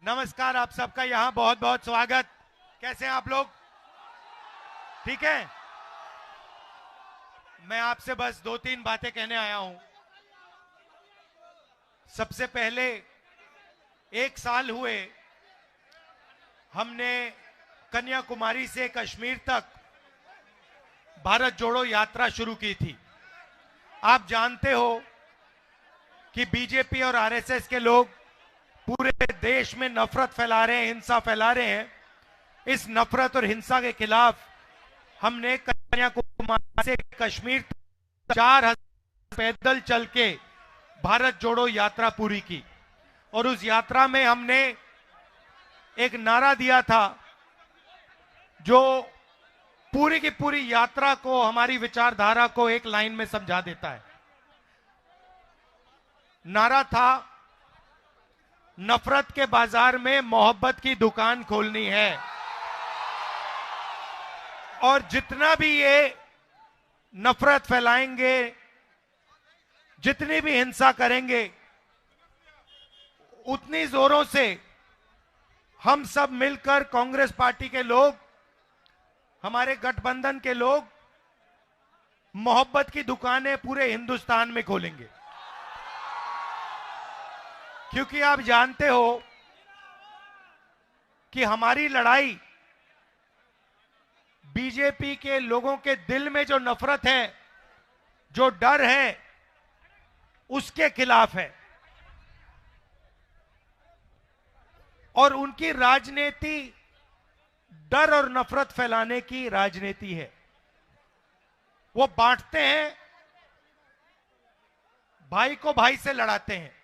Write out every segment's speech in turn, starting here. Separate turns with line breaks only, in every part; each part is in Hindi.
नमस्कार, आप सबका यहाँ बहुत बहुत स्वागत। कैसे हैं आप लोग? ठीक है। मैं आपसे बस 2-3 बातें कहने आया हूं। सबसे पहले 1 साल हुए हमने कन्याकुमारी से कश्मीर तक भारत जोड़ो यात्रा शुरू की थी। आप जानते हो कि बीजेपी और आरएसएस के लोग पूरे देश में नफरत फैला रहे हैं, हिंसा फैला रहे हैं। इस नफरत और हिंसा के खिलाफ हमने कन्याकुमारी से कश्मीर तक 4000 पैदल चल के भारत जोड़ो यात्रा पूरी की। और उस यात्रा में हमने एक नारा दिया था जो पूरी की पूरी यात्रा को, हमारी विचारधारा को एक लाइन में समझा देता है। नारा था, नफरत के बाजार में मोहब्बत की दुकान खोलनी है। और जितना भी ये नफरत फैलाएंगे, जितनी भी हिंसा करेंगे, उतनी जोरों से हम सब मिलकर, कांग्रेस पार्टी के लोग, हमारे गठबंधन के लोग, मोहब्बत की दुकानें पूरे हिंदुस्तान में खोलेंगे। क्योंकि आप जानते हो कि हमारी लड़ाई बीजेपी के लोगों के दिल में जो नफरत है, जो डर है, उसके खिलाफ है। और उनकी राजनीति डर और नफरत फैलाने की राजनीति है। वो बांटते हैं, भाई को भाई से लड़ाते हैं।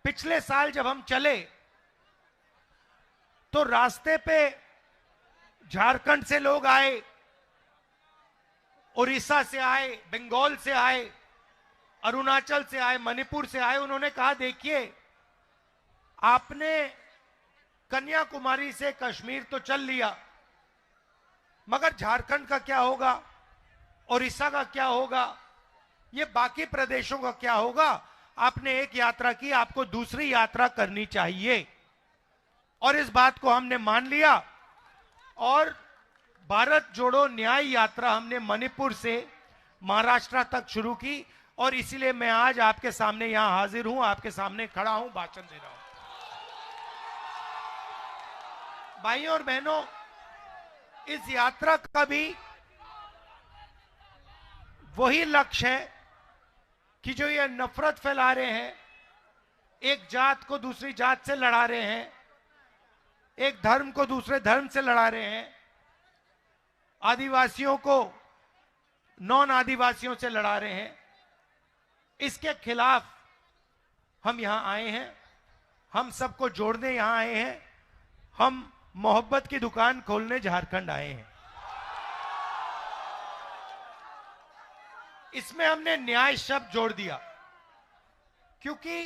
पिछले साल जब हम चले तो रास्ते पे झारखंड से लोग आए, उड़ीसा से आए, बंगाल से आए, अरुणाचल से आए, मणिपुर से आए। उन्होंने कहा, देखिए आपने कन्याकुमारी से कश्मीर तो चल लिया, मगर झारखंड का क्या होगा, उड़ीसा का क्या होगा, ये बाकी प्रदेशों का क्या होगा? आपने एक यात्रा की, आपको दूसरी यात्रा करनी चाहिए। और इस बात को हमने मान लिया और भारत जोड़ो न्याय यात्रा हमने मणिपुर से महाराष्ट्र तक शुरू की। और इसीलिए मैं आज आपके सामने यहां हाजिर हूं, आपके सामने खड़ा हूं, भाषण दे रहा हूं। भाइयों और बहनों, इस यात्रा का भी वही लक्ष्य है कि जो ये नफरत फैला रहे हैं, एक जात को दूसरी जात से लड़ा रहे हैं, एक धर्म को दूसरे धर्म से लड़ा रहे हैं, आदिवासियों को नॉन आदिवासियों से लड़ा रहे हैं, इसके खिलाफ हम यहां आए हैं। हम सबको जोड़ने यहां आए हैं। हम मोहब्बत की दुकान खोलने झारखंड आए हैं। इसमें हमने न्याय शब्द जोड़ दिया, क्योंकि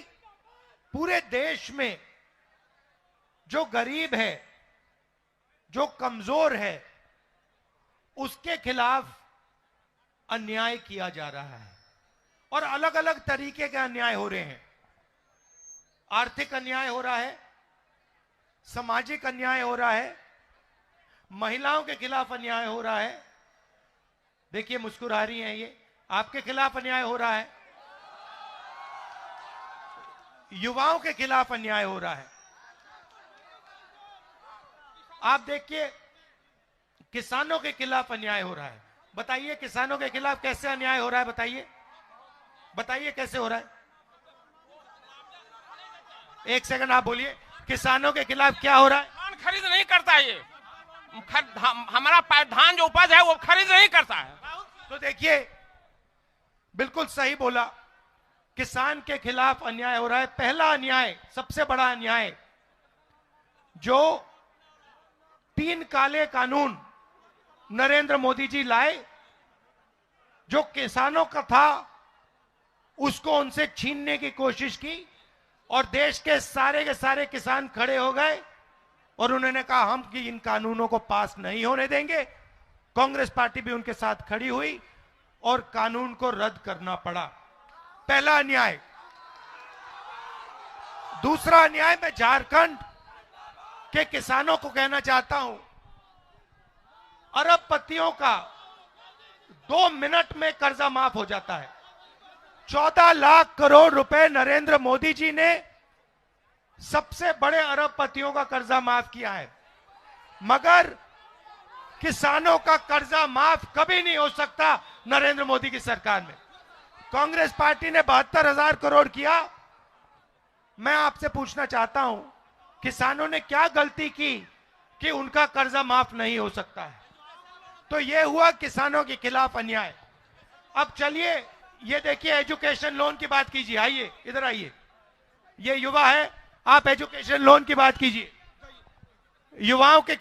पूरे देश में जो गरीब है, जो कमजोर है, उसके खिलाफ अन्याय किया जा रहा है। और अलग अलग तरीके के अन्याय हो रहे हैं। आर्थिक अन्याय हो रहा है, सामाजिक अन्याय हो रहा है, महिलाओं के खिलाफ अन्याय हो रहा है। देखिए मुस्कुरा रही हैं, ये आपके खिलाफ अन्याय हो रहा है, युवाओं के खिलाफ अन्याय हो रहा है। आप देखिए किसानों के खिलाफ अन्याय हो रहा है। बताइए किसानों के खिलाफ कैसे अन्याय हो रहा है? बताइए, बताइए कैसे हो रहा है? एक सेकंड आप बोलिए, किसानों के खिलाफ क्या हो रहा है?
धान खरीद नहीं करता, ये हमारा धान जो उपज है वो खरीद नहीं करता है।
तो देखिए, बिल्कुल सही बोला, किसान के खिलाफ अन्याय हो रहा है। पहला अन्याय, सबसे बड़ा अन्याय, जो 3 काले कानून नरेंद्र मोदी जी लाए, जो किसानों का था उसको उनसे छीनने की कोशिश की। और देश के सारे किसान खड़े हो गए और उन्होंने कहा हम कि इन कानूनों को पास नहीं होने देंगे। कांग्रेस पार्टी भी उनके साथ खड़ी हुई और कानून को रद्द करना पड़ा। पहला अन्याय। दूसरा अन्याय मैं झारखंड के किसानों को कहना चाहता हूं, अरबपतियों का 2 मिनट में कर्जा माफ हो जाता है। 14 लाख करोड़ रुपए नरेंद्र मोदी जी ने सबसे बड़े अरबपतियों का कर्जा माफ किया है, मगर किसानों का कर्जा माफ कभी नहीं हो सकता नरेंद्र मोदी की सरकार में। कांग्रेस पार्टी ने 72,000 करोड़ किया। मैं आपसे पूछना चाहता हूं, किसानों ने क्या गलती की कि उनका कर्जा माफ नहीं हो सकता है? तो यह हुआ किसानों के खिलाफ अन्याय। अब चलिए ये देखिए, एजुकेशन लोन की बात कीजिए। आइए इधर आइए, ये युवा है, आप एजुकेशन लोन की बात कीजिए। युवाओं के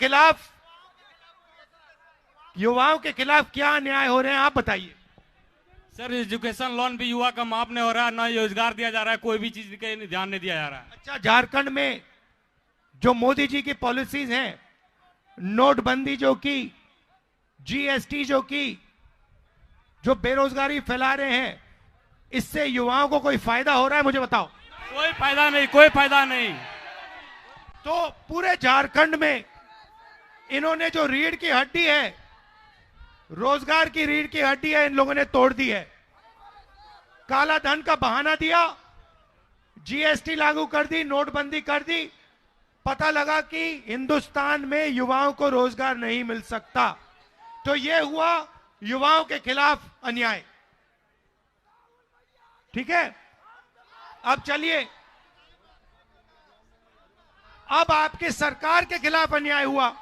खिलाफ क्या अन्याय हो रहे हैं आप बताइए।
सर, एजुकेशन लोन भी युवा का माफ नहीं हो रहा है, ना रोजगार दिया जा रहा है, कोई भी चीज का ध्यान नहीं दिया जा रहा है।
अच्छा, झारखंड में जो मोदी जी की पॉलिसीज हैं, नोटबंदी जो की, जीएसटी जो की, जो बेरोजगारी फैला रहे हैं, इससे युवाओं को कोई फायदा हो रहा है? मुझे बताओ।
कोई फायदा नहीं, कोई फायदा नहीं।
तो पूरे झारखंड में इन्होंने जो रीढ़ की हड्डी है, रोजगार की रीढ़ की हड्डी है, इन लोगों ने तोड़ दी है। काला धन का बहाना दिया, जीएसटी लागू कर दी, नोटबंदी कर दी, पता लगा कि हिंदुस्तान में युवाओं को रोजगार नहीं मिल सकता। तो यह हुआ युवाओं के खिलाफ अन्याय। ठीक है, अब चलिए, अब आपकी सरकार के खिलाफ अन्याय हुआ।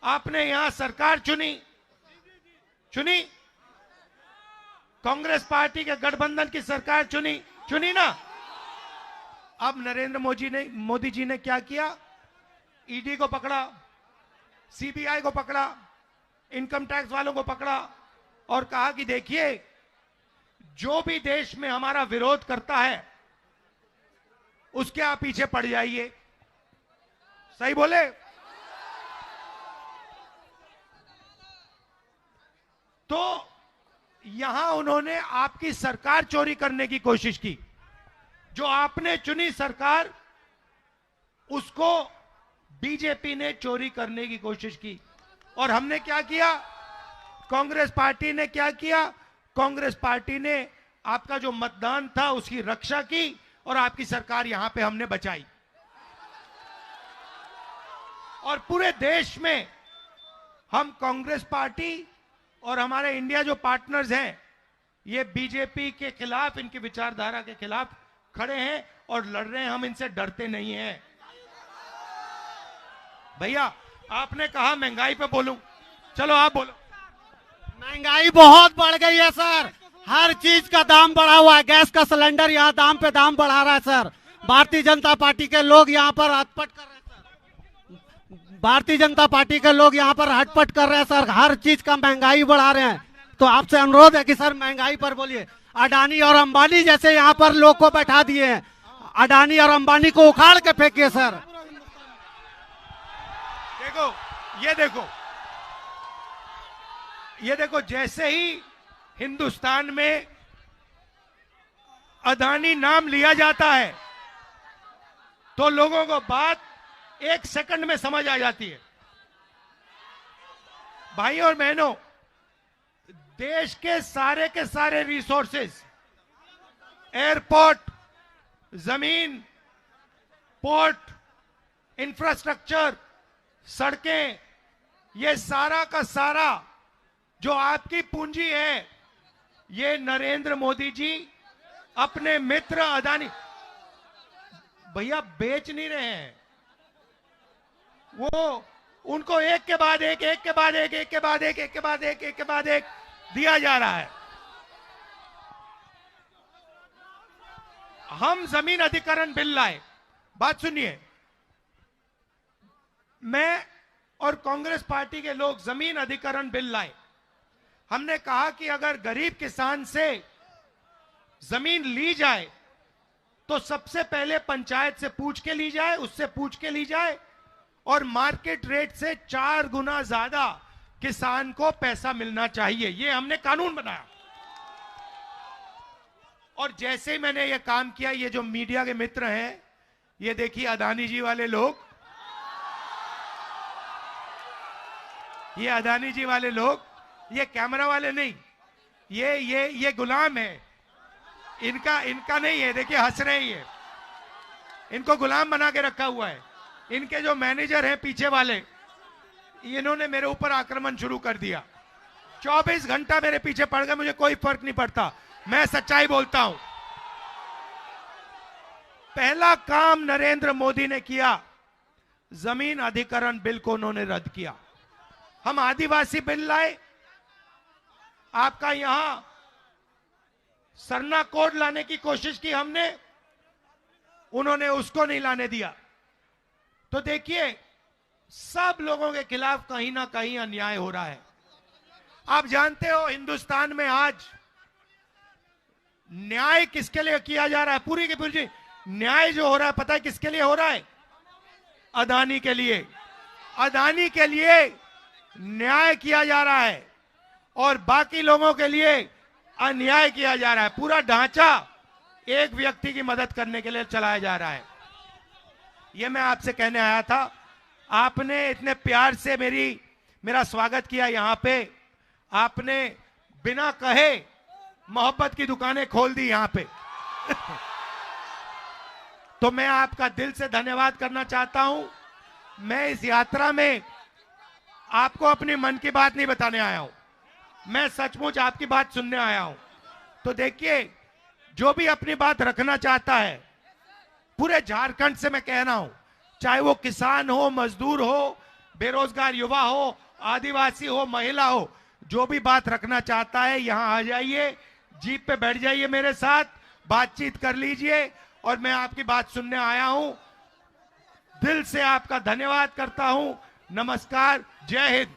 आपने यहां सरकार चुनी, कांग्रेस पार्टी के गठबंधन की सरकार चुनी ना। अब नरेंद्र मोदी जी ने क्या किया? ईडी को पकड़ा, सीबीआई को पकड़ा, इनकम टैक्स वालों को पकड़ा और कहा कि देखिए, जो भी देश में हमारा विरोध करता है उसके आप पीछे पड़ जाइए। सही बोले? तो यहां उन्होंने आपकी सरकार चोरी करने की कोशिश की। जो आपने चुनी सरकार, उसको बीजेपी ने चोरी करने की कोशिश की। और हमने क्या किया? कांग्रेस पार्टी ने क्या किया? कांग्रेस पार्टी ने आपका जो मतदान था उसकी रक्षा की और आपकी सरकार यहां पे हमने बचाई। और पूरे देश में हम कांग्रेस पार्टी और हमारे इंडिया जो पार्टनर्स हैं, ये बीजेपी के खिलाफ, इनकी विचारधारा के खिलाफ खड़े हैं और लड़ रहे हैं। हम इनसे डरते नहीं हैं। भैया, आपने कहा महंगाई पे बोलूं, चलो आप बोलो।
महंगाई बहुत बढ़ गई है सर, हर चीज का दाम बढ़ा हुआ है। गैस का सिलेंडर यहाँ दाम पे दाम बढ़ा रहा है सर। भारतीय जनता पार्टी के लोग यहाँ पर हटपट कर रहे हैं सर। भारतीय जनता पार्टी के लोग यहाँ पर हटपट कर रहे हैं सर, हर चीज का महंगाई बढ़ा रहे हैं। तो आपसे अनुरोध है कि सर महंगाई पर बोलिए। अडानी और अंबानी जैसे यहाँ पर लोग को बैठा दिए हैं, अडानी और अंबानी को उखाड़ के फेंकिए सर।
ये देखो, जैसे ही हिंदुस्तान में अडानी नाम लिया जाता है तो लोगों को बात 1 सेकंड में समझ आ जाती है। भाई और बहनों, देश के सारे रिसोर्सेज, एयरपोर्ट, जमीन, पोर्ट, इंफ्रास्ट्रक्चर, सड़कें, ये सारा का सारा जो आपकी पूंजी है, ये नरेंद्र मोदी जी अपने मित्र अडानी, भैया बेच नहीं रहे हैं, वो उनको एक के बाद एक दिया जा रहा है। हम जमीन अधिग्रहण बिल लाए, बात सुनिए, मैं और कांग्रेस पार्टी के लोग जमीन अधिग्रहण बिल लाए। हमने कहा कि अगर गरीब किसान से जमीन ली जाए तो सबसे पहले पंचायत से पूछ के ली जाए, उससे पूछ के ली जाए और मार्केट रेट से 4 गुना ज्यादा किसान को पैसा मिलना चाहिए। ये हमने कानून बनाया और जैसे ही मैंने ये काम किया, ये जो मीडिया के मित्र हैं, ये देखिए अदानी जी वाले लोग, ये अदानी जी वाले लोग, ये कैमरा वाले नहीं, ये गुलाम है, इनका नहीं है। देखिए हंस रहे हैं ये, इनको गुलाम बना के रखा हुआ है। इनके जो मैनेजर हैं पीछे वाले, इन्होंने मेरे ऊपर आक्रमण शुरू कर दिया। 24 घंटा मेरे पीछे पड़ गए, मुझे कोई फर्क नहीं पड़ता, मैं सच्चाई बोलता हूं। पहला काम नरेंद्र मोदी ने किया, जमीन अधिग्रहण बिल को उन्होंने रद्द किया। हम आदिवासी बिल लाए, आपका यहां सरना कोड लाने की कोशिश की हमने, उन्होंने उसको नहीं लाने दिया। तो देखिए सब लोगों के खिलाफ कहीं ना कहीं अन्याय हो रहा है। आप जानते हो हिंदुस्तान में आज न्याय किसके लिए किया जा रहा है? पूरी की पूरी न्याय जो हो रहा है, पता है किसके लिए हो रहा है? अदानी के लिए। अदानी के लिए न्याय किया जा रहा है और बाकी लोगों के लिए अन्याय किया जा रहा है। पूरा ढांचा एक व्यक्ति की मदद करने के लिए चलाया जा रहा है। यह मैं आपसे कहने आया था। आपने इतने प्यार से मेरा स्वागत किया यहां पे, आपने बिना कहे मोहब्बत की दुकानें खोल दी यहां पे। तो मैं आपका दिल से धन्यवाद करना चाहता हूं। मैं इस यात्रा में आपको अपनी मन की बात नहीं बताने आया हूं, मैं सचमुच आपकी बात सुनने आया हूं। तो देखिए जो भी अपनी बात रखना चाहता है, पूरे झारखंड से मैं कह रहा हूं, चाहे वो किसान हो, मजदूर हो, बेरोजगार युवा हो, आदिवासी हो, महिला हो, जो भी बात रखना चाहता है यहां आ जाइए, जीप पे बैठ जाइए, मेरे साथ बातचीत कर लीजिए और मैं आपकी बात सुनने आया हूं। दिल से आपका धन्यवाद करता हूं। नमस्कार, जय हिंद।